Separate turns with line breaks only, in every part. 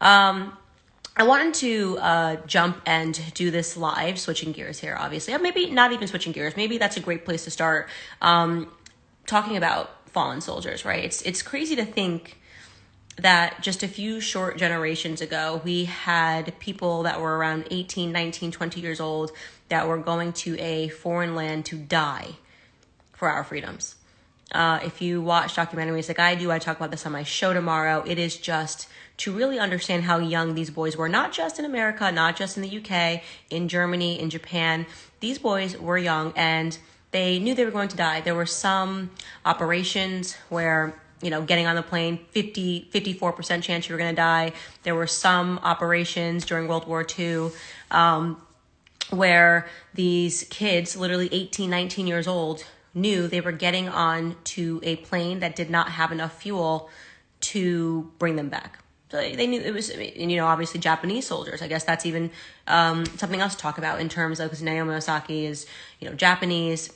I wanted to jump and do this live, switching gears here, obviously. Or maybe not even switching gears. Maybe that's a great place to start talking about fallen soldiers, right? It's crazy to think that just a few short generations ago, we had people that were around 18, 19, 20 years old that were going to a foreign land to die for our freedoms. If you watch documentaries like I do, I talk about this on my show tomorrow. It is just to really understand how young these boys were, not just in America, not just in the UK, in Germany, in Japan. These boys were young and they knew they were going to die. There were some operations where, getting on the plane, 54% chance you were going to die. There were some operations during World War II where these kids, literally 18, 19 years old, knew they were getting on to a plane that did not have enough fuel to bring them back. So they knew it was, obviously Japanese soldiers. I guess that's even something else to talk about in terms of, because Naomi Osaka is, Japanese.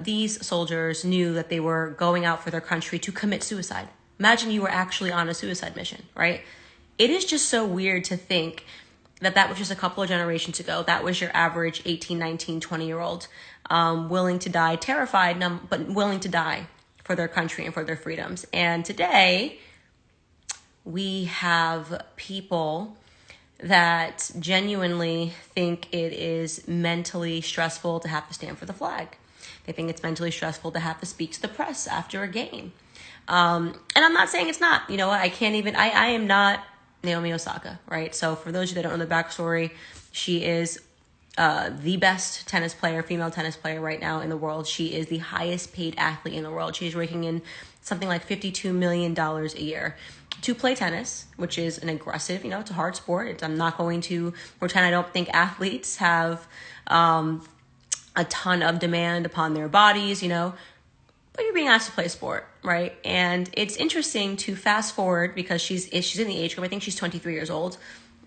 These soldiers knew that they were going out for their country to commit suicide. Imagine you were actually on a suicide mission, right? It is just so weird to think that was just a couple of generations ago. That was your average 18, 19, 20-year-old willing to die, terrified, but willing to die for their country and for their freedoms. And today, we have people that genuinely think it is mentally stressful to have to stand for the flag. They think it's mentally stressful to have to speak to the press after a game. And I'm not saying it's not. You know what? I am not Naomi Osaka, right? So for those of you that don't know the backstory, she is the best female tennis player right now in the world. She is the highest paid athlete in the world. She's raking in something like $52 million a year to play tennis, which is an aggressive, it's a hard sport. I'm not going to pretend I don't think athletes have a ton of demand upon their bodies, but you're being asked to play a sport, right? And it's interesting to fast forward because she's in the age group. I think she's 23 years old.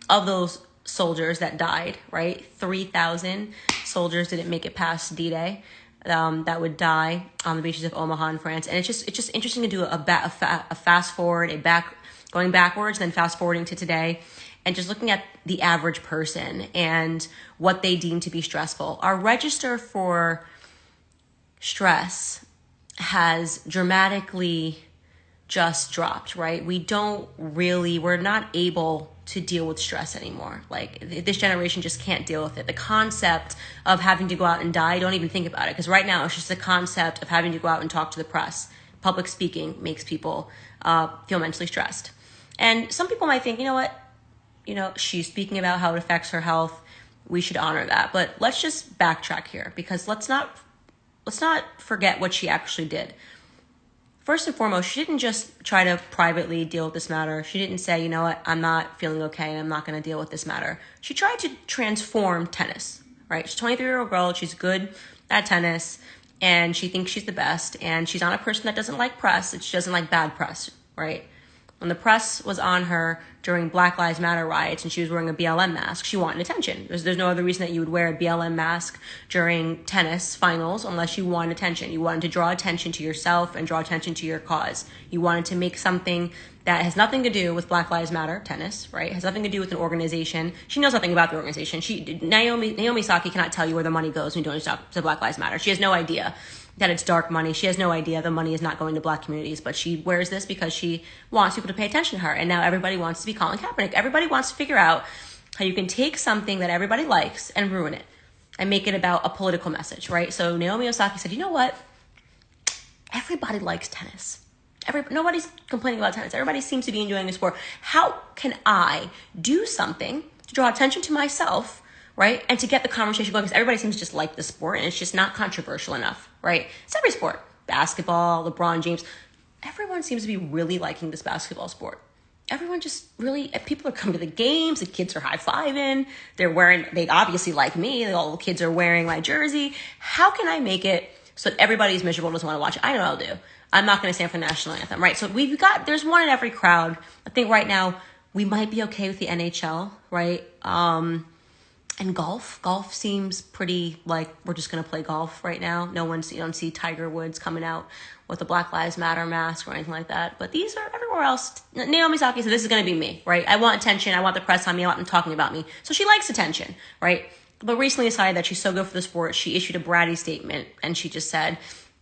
Of those soldiers that died, right? 3,000 soldiers didn't make it past D-Day. That would die on the beaches of Omaha in France. And it's just interesting to do a fast forward, going backwards, then fast forwarding to today, and just looking at the average person and what they deem to be stressful. Our register for stress has dramatically just dropped, right? We're not able to deal with stress anymore. Like, this generation just can't deal with it. The concept of having to go out and die, don't even think about it. Because right now it's just the concept of having to go out and talk to the press. Public speaking makes people feel mentally stressed. And some people might think, she's speaking about how it affects her health. We should honor that. But let's just backtrack here, because let's not forget what she actually did. First and foremost, she didn't just try to privately deal with this matter. She didn't say, I'm not feeling okay and I'm not going to deal with this matter. She tried to transform tennis, right? She's a 23-year-old girl. She's good at tennis and she thinks she's the best. And she's not a person that doesn't like press. She doesn't like bad press, right? When the press was on her during Black Lives Matter riots and she was wearing a BLM mask, she wanted attention. There's no other reason that you would wear a BLM mask during tennis finals unless you want attention. You wanted to draw attention to yourself and draw attention to your cause. You wanted to make something that has nothing to do with Black Lives Matter, tennis, right? It has nothing to do with an organization. She knows nothing about the organization. Naomi Osaka cannot tell you where the money goes when you donate to Black Lives Matter. She has no idea that it's dark money. She has no idea the money is not going to Black communities, but she wears this because she wants people to pay attention to her. And now everybody wants to be Colin Kaepernick. Everybody wants to figure out how you can take something that everybody likes and ruin it and make it about a political message, right? So Naomi Osaka said, you know what? Everybody likes tennis. Nobody's complaining about tennis. Everybody seems to be enjoying the sport. How can I do something to draw attention to myself, right? And to get the conversation going, because everybody seems to just like the sport and it's just not controversial enough, right? It's every sport. Basketball, LeBron James. Everyone seems to be really liking this basketball sport. Everyone just really, people are coming to the games. The kids are high-fiving. They obviously like me. All the kids are wearing my jersey. How can I make it so that everybody's miserable, doesn't want to watch it? I know what I'll do. I'm not going to stand for the national anthem, right? So there's one in every crowd. I think right now we might be okay with the NHL, right? And golf seems pretty like we're just going to play golf right now. You don't see Tiger Woods coming out with a Black Lives Matter mask or anything like that. But these are everywhere else. Naomi Osaka said, this is going to be me, right? I want attention. I want the press on me. I want them talking about me. So she likes attention, right? But recently decided that she's so good for the sport. She issued a bratty statement and she just said,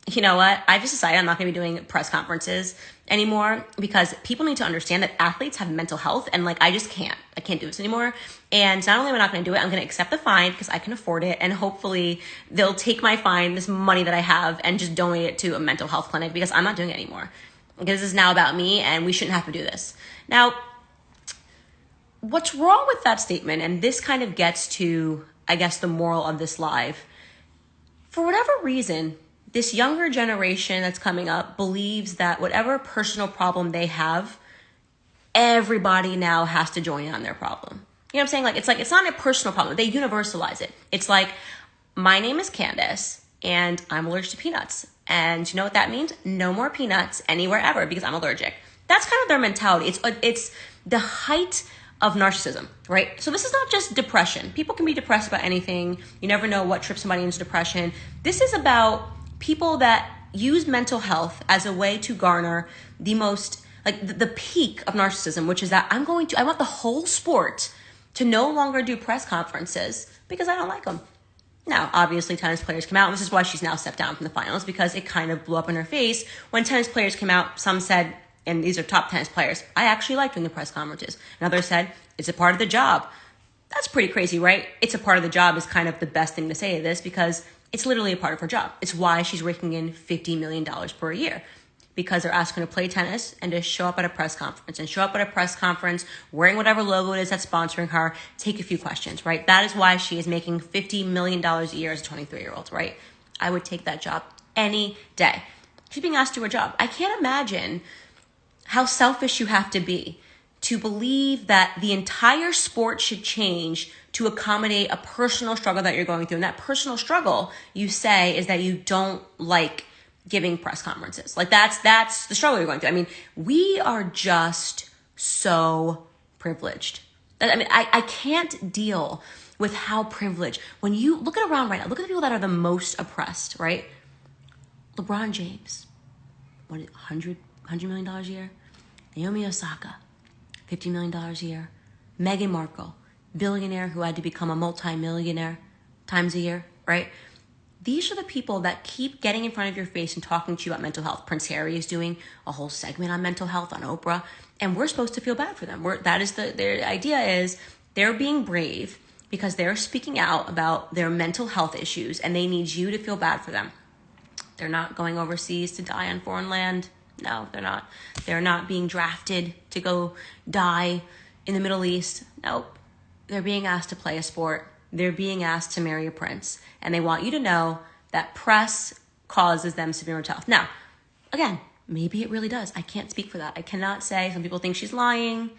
you know what? I just decided I'm not going to be doing press conferences anymore because people need to understand that athletes have mental health and like I can't do this anymore. And not only am I not going to do it, I'm going to accept the fine because I can afford it, and hopefully they'll take my fine, this money that I have, and just donate it to a mental health clinic because I'm not doing it anymore. Because this is now about me and we shouldn't have to do this. Now, what's wrong with that statement, and this kind of gets to, I guess, the moral of this live. For whatever reason, this younger generation that's coming up believes that whatever personal problem they have, everybody now has to join in on their problem. You know what I'm saying? It's not a personal problem. They universalize it. It's like, my name is Candace and I'm allergic to peanuts. And you know what that means? No more peanuts anywhere ever because I'm allergic. That's kind of their mentality. It's the height of narcissism, right? So this is not just depression. People can be depressed about anything. You never know what trips somebody into depression. This is about people that use mental health as a way to garner the most, like the peak of narcissism, which is that I want the whole sport to no longer do press conferences because I don't like them. Now, obviously, tennis players come out, and this is why she's now stepped down from the finals, because it kind of blew up in her face. When tennis players came out, some said, and these are top tennis players, I actually like doing the press conferences. And others said, it's a part of the job. That's pretty crazy, right? It's a part of the job is kind of the best thing to say to this because it's literally a part of her job. It's why she's raking in $50 million per year, because they're asking her to play tennis and to show up at a press conference wearing whatever logo it is that's sponsoring her, take a few questions, right? That is why she is making $50 million a year as a 23-year-old, right? I would take that job any day. She's being asked to do her job. I can't imagine how selfish you have to be to believe that the entire sport should change to accommodate a personal struggle that you're going through. And that personal struggle, you say, is that you don't like giving press conferences. Like that's the struggle you're going through. I mean, we are just so privileged. I mean, I can't deal with how privileged. When you look at around right now, look at the people that are the most oppressed, right? LeBron James, $100 million a year. Naomi Osaka, $50 million a year. Meghan Markle, billionaire who had to become a multi-millionaire times a year, right? These are the people that keep getting in front of your face and talking to you about mental health. Prince Harry is doing a whole segment on mental health on Oprah, and we're supposed to feel bad for them. Their idea is they're being brave because they're speaking out about their mental health issues, and they need you to feel bad for them. They're not going overseas to die on foreign land. No, they're not. They're not being drafted to go die in the Middle East. Nope. They're being asked to play a sport. They're being asked to marry a prince. And they want you to know that press causes them severe mental health. Now, again, maybe it really does. I can't speak for that. I cannot say. Some people think she's lying.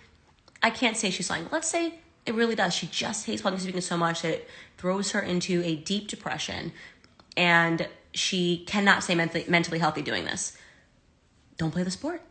I can't say she's lying. But let's say it really does. She just hates public speaking so much that it throws her into a deep depression. And she cannot stay mentally healthy doing this. Don't play the sport.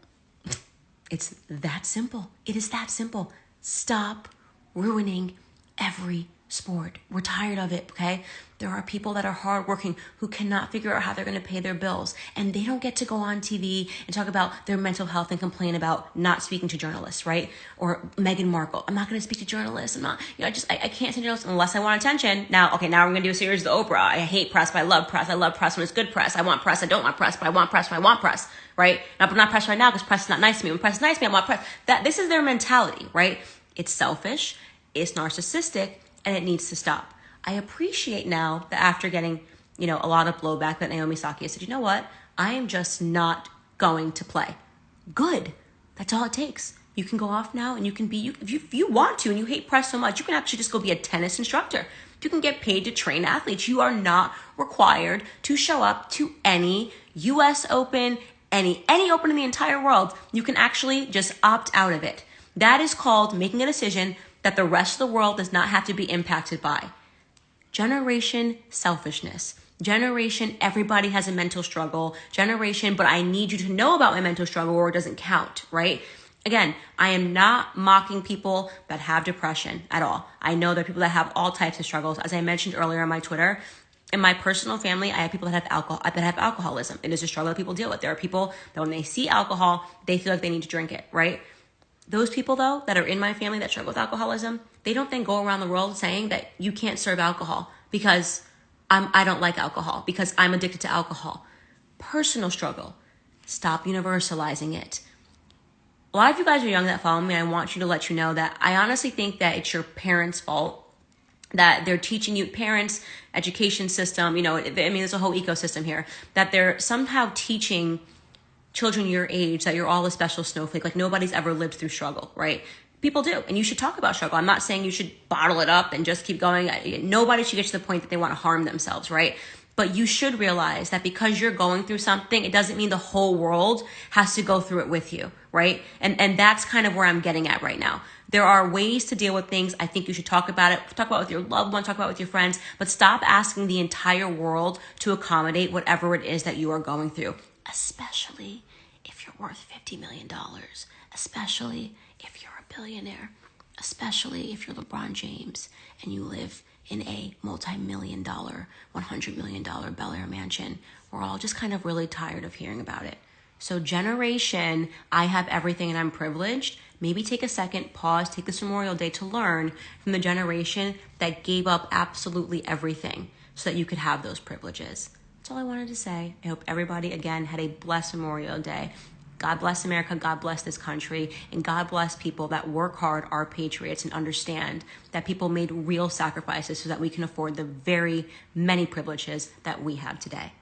It's that simple. It is that simple. Stop ruining every sport. We're tired of it, okay? There are people that are hardworking who cannot figure out how they're going to pay their bills, and they don't get to go on TV and talk about their mental health and complain about not speaking to journalists, right? Or Meghan Markle, I'm not going to speak to journalists. I'm not, I can't say journalists unless I want attention. Now we're going to do a series of the Oprah. I hate press, but I love press. I love press when it's good press. I want press. I don't want press, but I want press when I want press, right? Not press right now because press is not nice to me. When press is nice to me, I want press. This is their mentality, right? It's selfish. It's narcissistic. And it needs to stop. I appreciate now that after getting, a lot of blowback that Naomi Osaka said, you know what? I am just not going to play. Good. That's all it takes. You can go off now and you can be, if you want to and you hate press so much, you can actually just go be a tennis instructor. You can get paid to train athletes. You are not required to show up to any US Open, any Open in the entire world. You can actually just opt out of it. That is called making a decision that the rest of the world does not have to be impacted by. Generation selfishness. Generation everybody has a mental struggle. Generation, but I need you to know about my mental struggle or it doesn't count, right? Again, I am not mocking people that have depression at all. I know there are people that have all types of struggles. As I mentioned earlier on my Twitter, in my personal family, I have people that have alcoholism. It is a struggle that people deal with. There are people that when they see alcohol, they feel like they need to drink it, right? Those people, though, that are in my family that struggle with alcoholism, they don't then go around the world saying that you can't serve alcohol because I don't like alcohol, because I'm addicted to alcohol. Personal struggle. Stop universalizing it. A lot of you guys are young that follow me. I want you to let you know that I honestly think that it's your parents' fault that they're teaching you, parents, education system, there's a whole ecosystem here, that they're somehow teaching children your age that you're all a special snowflake. Like nobody's ever lived through struggle, right? People do. And you should talk about struggle. I'm not saying you should bottle it up and just keep going. Nobody should get to the point that they want to harm themselves, right? But you should realize that because you're going through something, it doesn't mean the whole world has to go through it with you, right? And that's kind of where I'm getting at right now. There are ways to deal with things. I think you should talk about it. Talk about it with your loved one, talk about it with your friends, but stop asking the entire world to accommodate whatever it is that you are going through, especially if you're worth $50 million, especially if you're a billionaire, especially if you're LeBron James and you live in a multi-million dollar, $100 million Bel Air mansion. We're all just kind of really tired of hearing about it. So generation, I have everything and I'm privileged. Maybe take a second, pause, take this Memorial Day to learn from the generation that gave up absolutely everything so that you could have those privileges. That's all I wanted to say. I hope everybody, again, had a blessed Memorial Day. God bless America, God bless this country, and God bless people that work hard, are patriots, and understand that people made real sacrifices so that we can afford the very many privileges that we have today.